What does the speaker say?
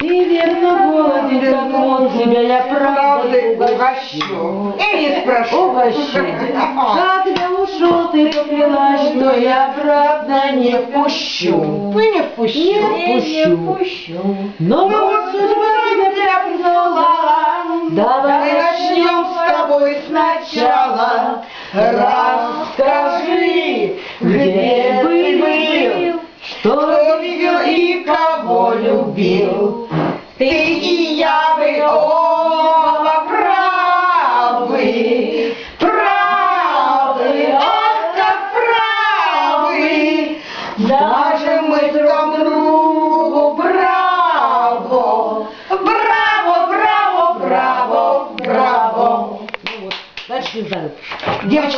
И верно голоден, как он, тебя я правдой угощу. И не спрошу. Угощу. Когда ушел, ты поклялась, что я обратно не впущу. Ну не впущу. Не впущу. Но вот судьба тебя призвала. Давай начнем с тобой сначала. Расскажи, где ты был, что видел и кого любил. Ты и я, вы оба правы, правы, ах, как правы. Даже мы друг другу браво, браво, браво, браво, браво. Ну вот, дальше не знаю. Девочки.